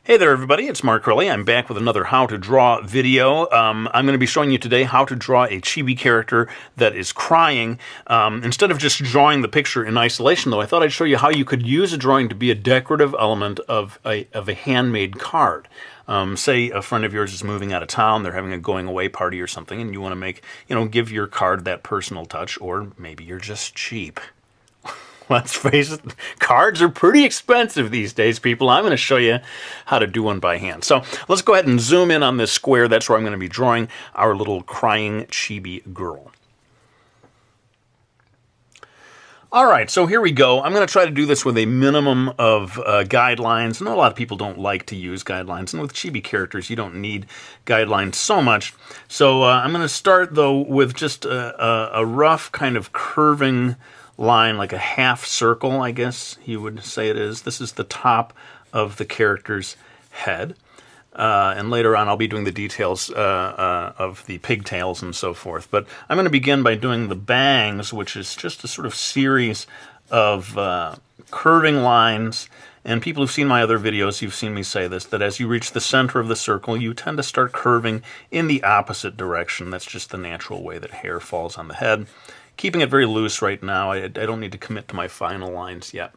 Hey there everybody, it's Mark Curley. I'm back with another how to draw video. I'm going to be showing you today how to draw a chibi character that is crying. Instead of just drawing the picture in isolation though, I thought I'd show you how you could use a drawing to be a decorative element of a handmade card. Say a friend of yours is moving out of town, they're having a going away party or something, and you want to make, give your card that personal touch, or maybe you're just cheap. Let's face it, cards are pretty expensive these days, people. I'm going to show you how to do one by hand. So let's go ahead and zoom in on this square. That's where I'm going to be drawing our little crying chibi girl. All right, so here we go. I'm going to try to do this with a minimum of guidelines. I know a lot of people don't like to use guidelines, and with chibi characters, you don't need guidelines so much. So I'm going to start, though, with just a rough kind of curving line, like a half circle, I guess you would say it is. This is the top of the character's head. And later on I'll be doing the details of the pigtails and so forth. But I'm going to begin by doing the bangs, which is just a sort of series of curving lines. And people who've seen my other videos, you've seen me say this, that as you reach the center of the circle, you tend to start curving in the opposite direction. That's just the natural way that hair falls on the head. Keeping it very loose right now. I don't need to commit to my final lines yet.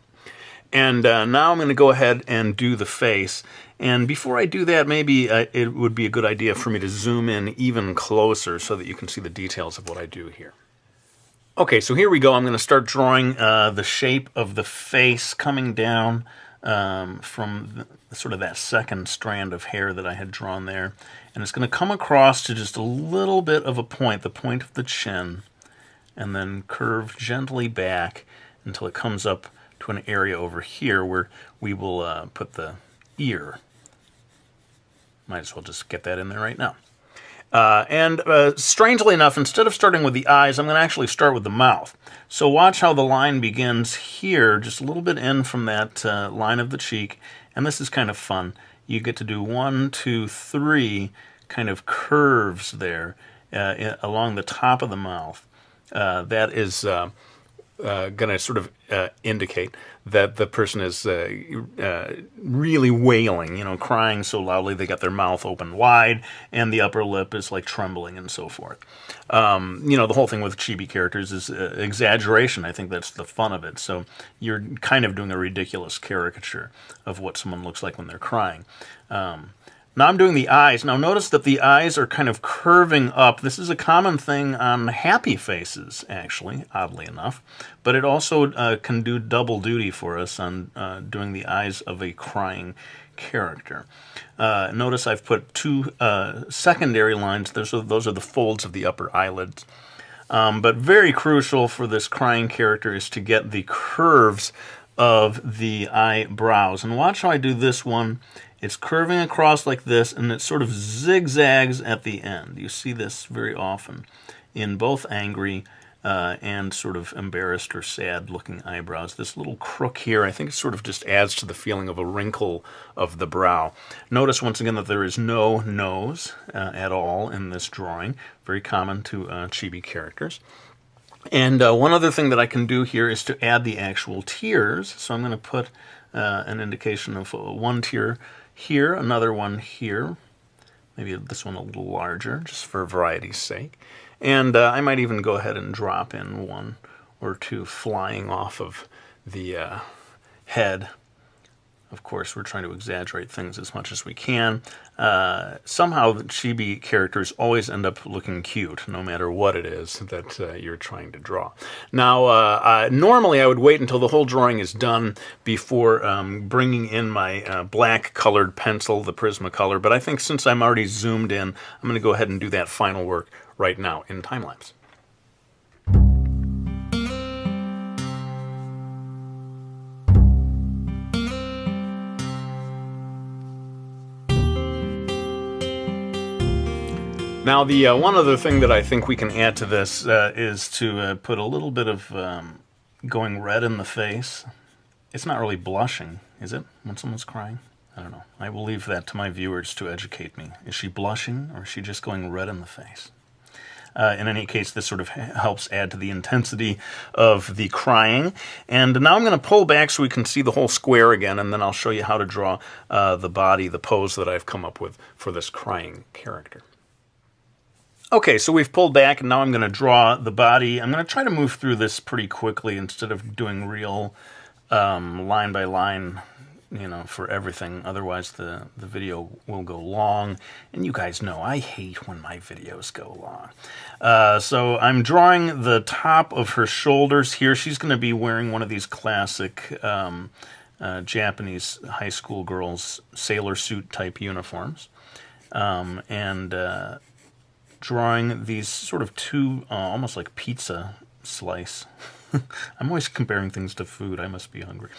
And now I'm going to go ahead and do the face. And before I do that, maybe it would be a good idea for me to zoom in even closer so that you can see the details of what I do here. Okay, so here we go. I'm going to start drawing the shape of the face coming down from sort of that second strand of hair that I had drawn there. And it's going to come across to just a little bit of a point, the point of the chin, and then curve gently back until it comes up to an area over here where we will put the ear. Might as well just get that in there right now. Strangely enough, instead of starting with the eyes, I'm going to actually start with the mouth. So watch how the line begins here, just a little bit in from that line of the cheek, and this is kind of fun. You get to do 1, 2, 3 kind of curves there along the top of the mouth. That is going to sort of indicate that the person is really wailing, crying so loudly they got their mouth open wide and the upper lip is like trembling and so forth. The whole thing with chibi characters is exaggeration. I think that's the fun of it. So you're kind of doing a ridiculous caricature of what someone looks like when they're crying. Now I'm doing the eyes. Now notice that the eyes are kind of curving up. This is a common thing on happy faces, actually, oddly enough. But it also can do double duty for us on doing the eyes of a crying character. Notice I've put 2 secondary lines. Those are the folds of the upper eyelids. But very crucial for this crying character is to get the curves of the eyebrows. And watch how I do this one. It's curving across like this, and it sort of zigzags at the end. You see this very often in both angry and sort of embarrassed or sad-looking eyebrows. This little crook here, I think it sort of just adds to the feeling of a wrinkle of the brow. Notice once again that there is no nose at all in this drawing. Very common to chibi characters. And one other thing that I can do here is to add the actual tears. So I'm going to put an indication of one tear here, another one here, maybe this one a little larger, just for variety's sake. And I might even go ahead and drop in 1 or 2 flying off of the head. Of course, we're trying to exaggerate things as much as we can. Somehow, the chibi characters always end up looking cute, no matter what it is that you're trying to draw. Now, normally I would wait until the whole drawing is done before bringing in my black-colored pencil, the Prismacolor, but I think since I'm already zoomed in, I'm going to go ahead and do that final work right now in time-lapse. Now, the one other thing that I think we can add to this is to put a little bit of going red in the face. It's not really blushing, is it, when someone's crying? I don't know. I will leave that to my viewers to educate me. Is she blushing, or is she just going red in the face? In any case, this sort of helps add to the intensity of the crying. And now I'm going to pull back so we can see the whole square again, and then I'll show you how to draw the body, the pose that I've come up with for this crying character. Okay, so we've pulled back, and now I'm going to draw the body. I'm going to try to move through this pretty quickly instead of doing real line by line, for everything. Otherwise, the video will go long. And you guys know I hate when my videos go long. So I'm drawing the top of her shoulders here. She's going to be wearing one of these classic Japanese high school girls' sailor suit type uniforms. Drawing these sort of two, almost like pizza slice. I'm always comparing things to food. I must be hungry.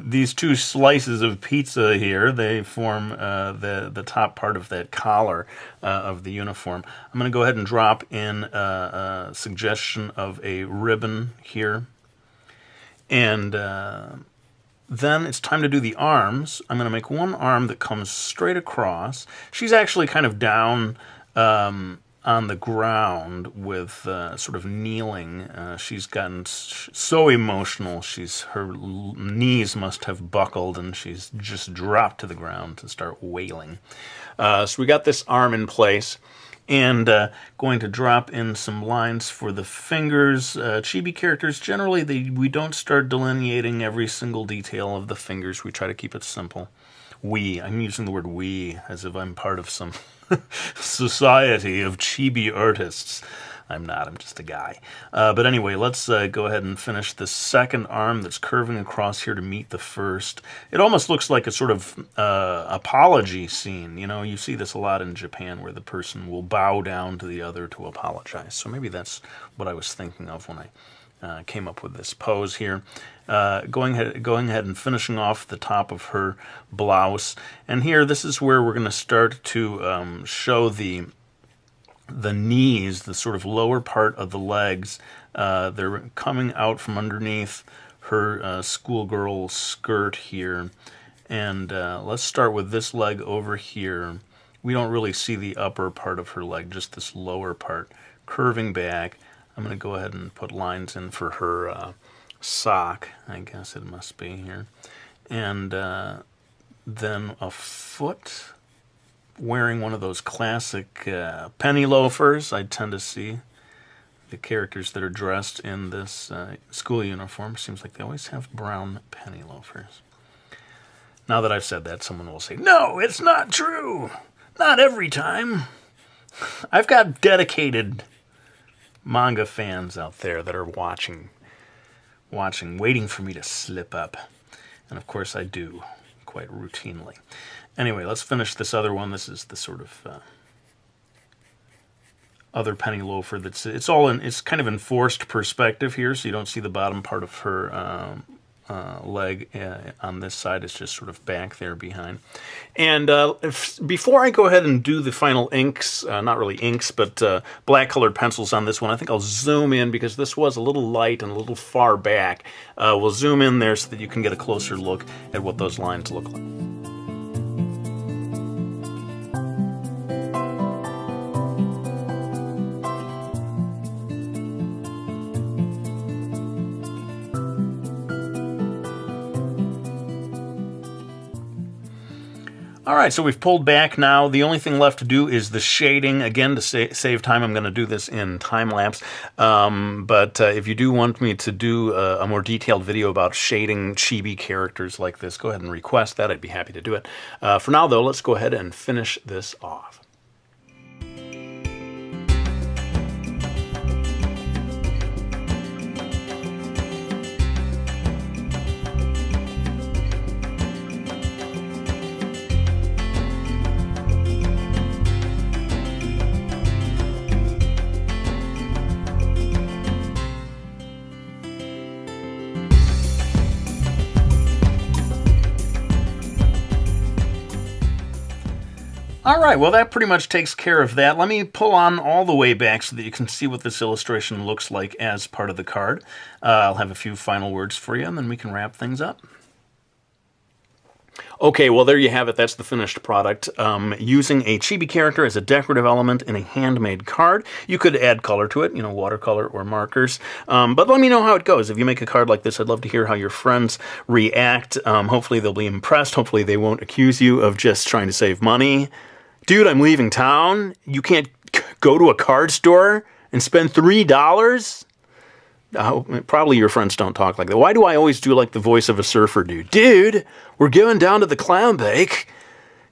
These two slices of pizza here, they form the top part of that collar of the uniform. I'm going to go ahead and drop in a suggestion of a ribbon here. And then it's time to do the arms. I'm going to make one arm that comes straight across. She's actually kind of down on the ground with sort of kneeling. She's gotten so emotional. Her knees must have buckled, and she's just dropped to the ground to start wailing. So we got this arm in place, and going to drop in some lines for the fingers. Chibi characters, generally, we don't start delineating every single detail of the fingers. We try to keep it simple. I'm using the word we as if I'm part of some society of chibi artists. I'm not, I'm just a guy. But anyway, let's go ahead and finish the second arm that's curving across here to meet the first. It almost looks like a sort of apology scene. You see this a lot in Japan where the person will bow down to the other to apologize. So maybe that's what I was thinking of when I came up with this pose here. Going ahead and finishing off the top of her blouse. And here, this is where we're going to start to show the knees, the sort of lower part of the legs. They're coming out from underneath her schoolgirl skirt here. And let's start with this leg over here. We don't really see the upper part of her leg, just this lower part curving back. I'm going to go ahead and put lines in for her sock, I guess it must be here. And then a foot wearing one of those classic penny loafers. I tend to see the characters that are dressed in this school uniform. Seems like they always have brown penny loafers. Now that I've said that, someone will say, no, it's not true. Not every time. I've got dedicated manga fans out there that are watching, waiting for me to slip up. And of course I do, quite routinely. Anyway, let's finish this other one. This is the sort of other penny loafer. It's kind of in forced perspective here, so you don't see the bottom part of her leg on this side. It's just sort of back there behind. And before I go ahead and do the final inks, not really inks, but black colored pencils on this one, I think I'll zoom in because this was a little light and a little far back. We'll zoom in there so that you can get a closer look at what those lines look like. All right, so we've pulled back now. The only thing left to do is the shading. Again, to save time, I'm going to do this in time-lapse. But if you do want me to do a more detailed video about shading chibi characters like this, go ahead and request that. I'd be happy to do it. For now, though, let's go ahead and finish this off. All right, well, that pretty much takes care of that. Let me pull on all the way back so that you can see what this illustration looks like as part of the card. I'll have a few final words for you, and then we can wrap things up. Okay, well, there you have it. That's the finished product. Using a chibi character as a decorative element in a handmade card. You could add color to it, you know, watercolor or markers. But let me know how it goes. If you make a card like this, I'd love to hear how your friends react. Hopefully they'll be impressed. Hopefully they won't accuse you of just trying to save money. Dude, I'm leaving town. You can't go to a card store and spend $3? Probably your friends don't talk like that. Why do I always do like the voice of a surfer dude? Dude, we're going down to the clown bake.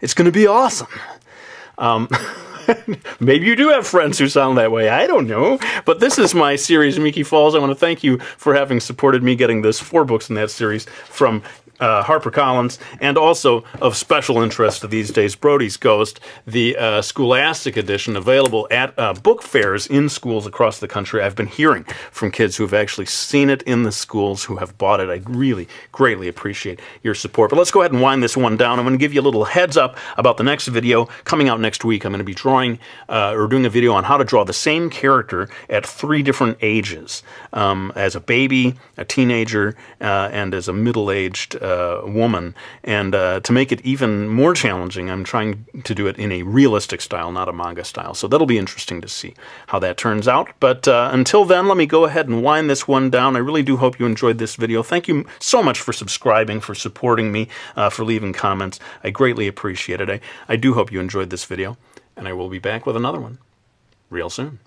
It's going to be awesome. Maybe you do have friends who sound that way. I don't know. But this is my series, Miki Falls. I want to thank you for having supported me getting this 4 books in that series from HarperCollins, and also of special interest these days, Brody's Ghost, the Scholastic edition, available at book fairs in schools across the country. I've been hearing from kids who have actually seen it in the schools who have bought it. I really greatly appreciate your support. But let's go ahead and wind this one down. I'm going to give you a little heads up about the next video coming out next week. I'm going to be drawing or doing a video on how to draw the same character at 3 different ages, as a baby, a teenager, and as a middle-aged woman. And to make it even more challenging, I'm trying to do it in a realistic style, not a manga style. So that'll be interesting to see how that turns out. But until then, let me go ahead and wind this one down. I really do hope you enjoyed this video. Thank you so much for subscribing, for supporting me, for leaving comments. I greatly appreciate it. I do hope you enjoyed this video, and I will be back with another one real soon.